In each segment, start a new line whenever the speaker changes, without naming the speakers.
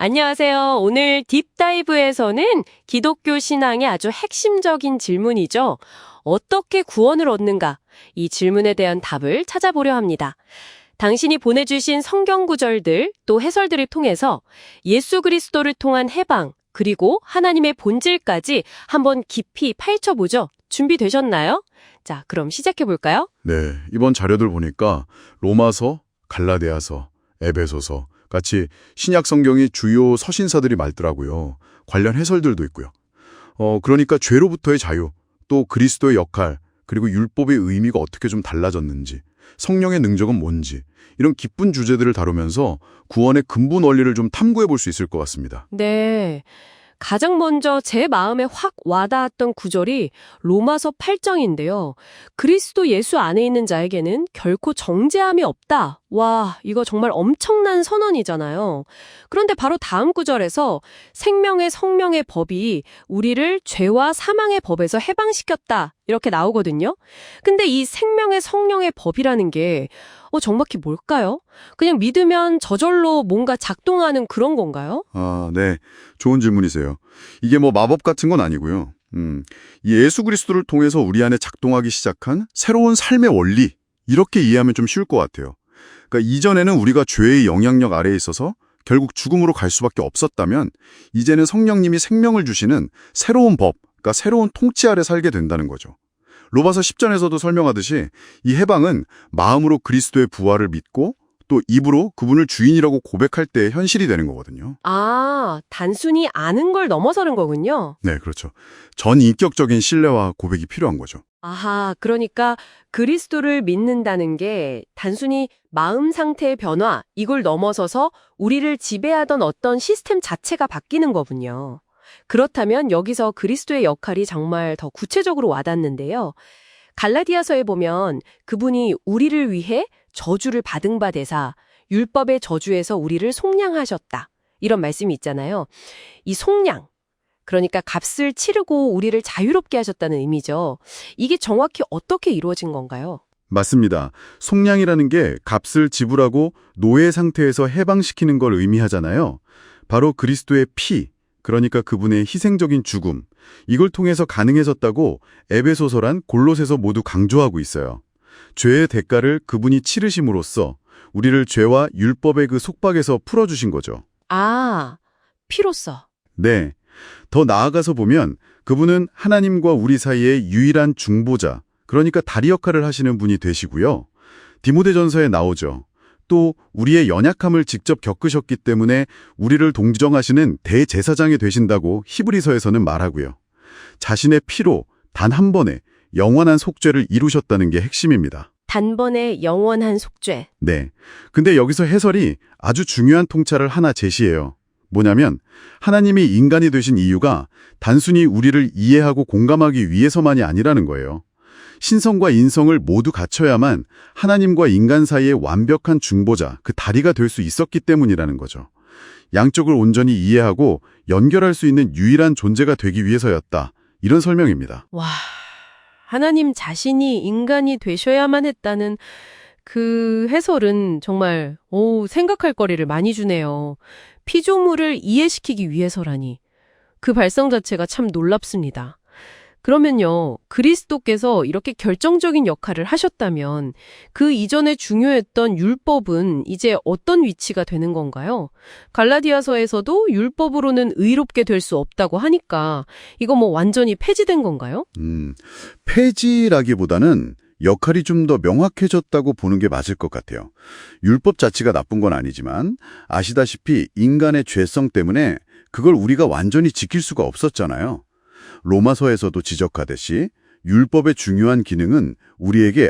안녕하세요. 오늘 딥다이브에서는 기독교 신앙의 아주 핵심적인 질문이죠. 어떻게 구원을 얻는가? 이 질문에 대한 답을 찾아보려 합니다. 당신이 보내주신 성경 구절들 또 해설들을 통해서 예수 그리스도를 통한 해방 그리고 하나님의 본질까지 한번 깊이 파헤쳐보죠. 준비되셨나요? 자, 그럼 시작해볼까요?
네, 이번 자료들 보니까 로마서, 갈라디아서, 에베소서 같이 신약 성경이 주요 서신서들이 많더라고요. 관련 해설들도 있고요. 그러니까 죄로부터의 자유, 또 그리스도의 역할, 그리고 율법의 의미가 어떻게 좀 달라졌는지, 성령의 능력은 뭔지 이런 깊은 주제들을 다루면서 구원의 근본 원리를 좀 탐구해 볼 수 있을 것 같습니다.
네. 가장 먼저 제 마음에 확 와닿았던 구절이 로마서 8장인데요. 그리스도 예수 안에 있는 자에게는 결코 정죄함이 없다. 와, 이거 정말 엄청난 선언이잖아요. 그런데 바로 다음 구절에서 생명의 성령의 법이 우리를 죄와 사망의 법에서 해방시켰다. 이렇게 나오거든요. 근데 이 생명의 성령의 법이라는 게 정확히 뭘까요? 그냥 믿으면 저절로 뭔가 작동하는 그런 건가요?
아, 네. 좋은 질문이세요. 이게 뭐 마법 같은 건 아니고요. 이 예수 그리스도를 통해서 우리 안에 작동하기 시작한 새로운 삶의 원리, 이렇게 이해하면 좀 쉬울 것 같아요. 그러니까 이전에는 우리가 죄의 영향력 아래에 있어서 결국 죽음으로 갈 수밖에 없었다면 이제는 성령님이 생명을 주시는 새로운 법, 그러니까 새로운 통치 아래 살게 된다는 거죠. 로마서 10장에서도 설명하듯이 이 해방은 마음으로 그리스도의 부활을 믿고 또 입으로 그분을 주인이라고 고백할 때 현실이 되는 거거든요.
아, 단순히 아는 걸 넘어서는 거군요.
네, 그렇죠. 전인격적인 신뢰와 고백이 필요한 거죠.
아하, 그러니까 그리스도를 믿는다는 게 단순히 마음 상태의 변화, 이걸 넘어서서 우리를 지배하던 어떤 시스템 자체가 바뀌는 거군요. 그렇다면 여기서 그리스도의 역할이 정말 더 구체적으로 와닿는데요. 갈라디아서에 보면 그분이 우리를 위해 저주를 받은 바 되사 율법의 저주에서 우리를 속량하셨다. 이런 말씀이 있잖아요. 이 속량, 그러니까 값을 치르고 우리를 자유롭게 하셨다는 의미죠. 이게 정확히 어떻게 이루어진 건가요?
맞습니다. 속량이라는 게 값을 지불하고 노예 상태에서 해방시키는 걸 의미하잖아요. 바로 그리스도의 피, 그러니까 그분의 희생적인 죽음, 이걸 통해서 가능해졌다고 에베소서란 골로새서 모두 강조하고 있어요. 죄의 대가를 그분이 치르심으로써 우리를 죄와 율법의 그 속박에서 풀어주신 거죠.
아, 피로써.
네. 더 나아가서 보면 그분은 하나님과 우리 사이의 유일한 중보자, 그러니까 다리 역할을 하시는 분이 되시고요. 디모데전서에 나오죠. 또 우리의 연약함을 직접 겪으셨기 때문에 우리를 동정하시는 대제사장이 되신다고 히브리서에서는 말하고요. 자신의 피로 단 한 번에 영원한 속죄를 이루셨다는 게 핵심입니다.
단번에 영원한 속죄.
네. 근데 여기서 해설이 아주 중요한 통찰을 하나 제시해요. 뭐냐면 하나님이 인간이 되신 이유가 단순히 우리를 이해하고 공감하기 위해서만이 아니라는 거예요. 신성과 인성을 모두 갖춰야만 하나님과 인간 사이의 완벽한 중보자, 그 다리가 될 수 있었기 때문이라는 거죠. 양쪽을 온전히 이해하고 연결할 수 있는 유일한 존재가 되기 위해서였다. 이런 설명입니다.
와, 하나님 자신이 인간이 되셔야만 했다는 그 해설은 정말 생각할 거리를 많이 주네요. 피조물을 이해시키기 위해서라니. 그 발상 자체가 참 놀랍습니다. 그러면요, 그리스도께서 이렇게 결정적인 역할을 하셨다면 그 이전에 중요했던 율법은 이제 어떤 위치가 되는 건가요? 갈라디아서에서도 율법으로는 의롭게 될 수 없다고 하니까 이거 뭐 완전히 폐지된 건가요?
폐지라기보다는 역할이 좀 더 명확해졌다고 보는 게 맞을 것 같아요. 율법 자체가 나쁜 건 아니지만 아시다시피 인간의 죄성 때문에 그걸 우리가 완전히 지킬 수가 없었잖아요. 로마서에서도 지적하듯이 율법의 중요한 기능은 우리에게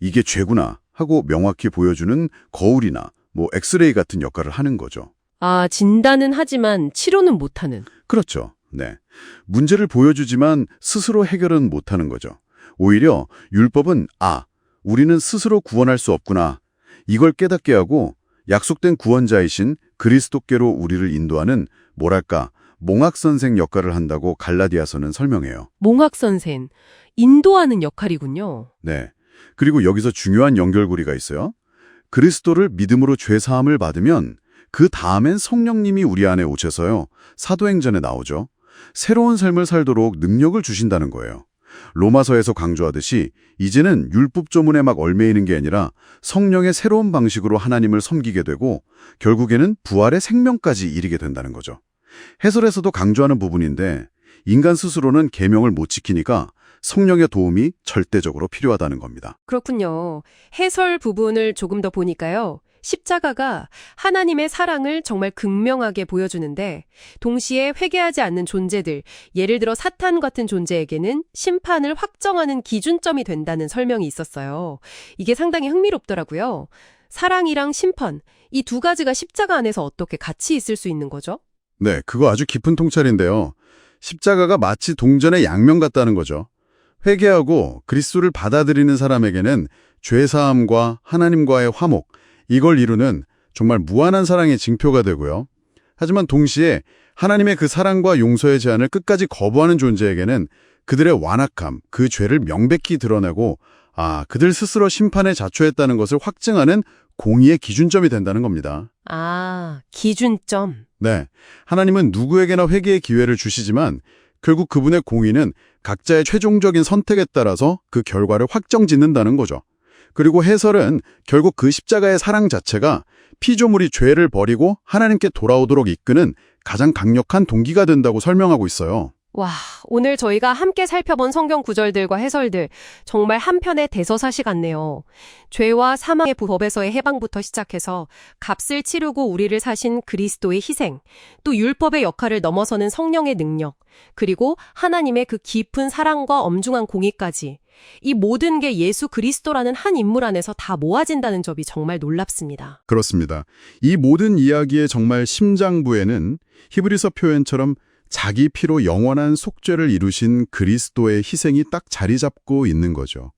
이게 죄구나 하고 명확히 보여주는 거울이나 엑스레이 같은 역할을 하는 거죠.
아, 진단은 하지만 치료는 못하는.
그렇죠. 네. 문제를 보여주지만 스스로 해결은 못하는 거죠. 오히려 율법은 우리는 스스로 구원할 수 없구나. 이걸 깨닫게 하고 약속된 구원자이신 그리스도께로 우리를 인도하는 몽학선생 역할을 한다고 갈라디아서는 설명해요.
몽학선생, 인도하는 역할이군요.
네. 그리고 여기서 중요한 연결고리가 있어요. 그리스도를 믿음으로 죄사함을 받으면 그 다음엔 성령님이 우리 안에 오셔서요. 사도행전에 나오죠. 새로운 삶을 살도록 능력을 주신다는 거예요. 로마서에서 강조하듯이 이제는 율법조문에 막 얽매이는 게 아니라 성령의 새로운 방식으로 하나님을 섬기게 되고 결국에는 부활의 생명까지 이르게 된다는 거죠. 해설에서도 강조하는 부분인데 인간 스스로는 계명을 못 지키니까 성령의 도움이 절대적으로 필요하다는 겁니다.
그렇군요. 해설 부분을 조금 더 보니까요. 십자가가 하나님의 사랑을 정말 극명하게 보여주는데 동시에 회개하지 않는 존재들, 예를 들어 사탄 같은 존재에게는 심판을 확정하는 기준점이 된다는 설명이 있었어요. 이게 상당히 흥미롭더라고요. 사랑이랑 심판, 이 두 가지가 십자가 안에서 어떻게 같이 있을 수 있는 거죠?
네, 그거 아주 깊은 통찰인데요. 십자가가 마치 동전의 양면 같다는 거죠. 회개하고 그리스도를 받아들이는 사람에게는 죄사함과 하나님과의 화목, 이걸 이루는 정말 무한한 사랑의 징표가 되고요. 하지만 동시에 하나님의 그 사랑과 용서의 제안을 끝까지 거부하는 존재에게는 그들의 완악함, 그 죄를 명백히 드러내고 그들 스스로 심판에 자초했다는 것을 확증하는 공의의 기준점이 된다는 겁니다.
아, 기준점.
네, 하나님은 누구에게나 회개의 기회를 주시지만 결국 그분의 공의는 각자의 최종적인 선택에 따라서 그 결과를 확정짓는다는 거죠. 그리고 해설은 결국 그 십자가의 사랑 자체가 피조물이 죄를 버리고 하나님께 돌아오도록 이끄는 가장 강력한 동기가 된다고 설명하고 있어요.
와, 오늘 저희가 함께 살펴본 성경 구절들과 해설들 정말 한편의 대서사시 같네요. 죄와 사망의 법에서의 해방부터 시작해서 값을 치르고 우리를 사신 그리스도의 희생, 또 율법의 역할을 넘어서는 성령의 능력, 그리고 하나님의 그 깊은 사랑과 엄중한 공의까지 이 모든 게 예수 그리스도라는 한 인물 안에서 다 모아진다는 점이 정말 놀랍습니다.
그렇습니다. 이 모든 이야기의 정말 심장부에는 히브리서 표현처럼 자기 피로 영원한 속죄를 이루신 그리스도의 희생이 딱 자리 잡고 있는 거죠.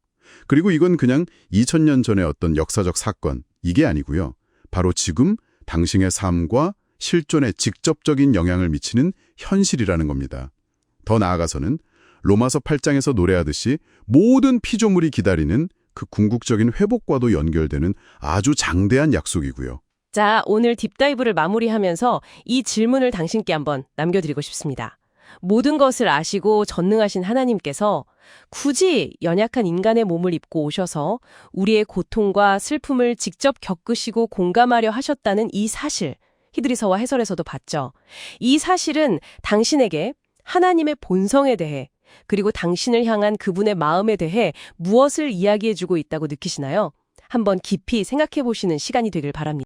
그리고 이건 그냥 2000년 전의 어떤 역사적 사건, 이게 아니고요. 바로 지금 당신의 삶과 실존에 직접적인 영향을 미치는 현실이라는 겁니다. 더 나아가서는 로마서 8장에서 노래하듯이 모든 피조물이 기다리는 그 궁극적인 회복과도 연결되는 아주 장대한 약속이고요.
자, 오늘 딥다이브를 마무리하면서 이 질문을 당신께 한번 남겨드리고 싶습니다. 모든 것을 아시고 전능하신 하나님께서 굳이 연약한 인간의 몸을 입고 오셔서 우리의 고통과 슬픔을 직접 겪으시고 공감하려 하셨다는 이 사실, 히브리서와 해설에서도 봤죠. 이 사실은 당신에게 하나님의 본성에 대해 그리고 당신을 향한 그분의 마음에 대해 무엇을 이야기해주고 있다고 느끼시나요? 한번 깊이 생각해 보시는 시간이 되길 바랍니다.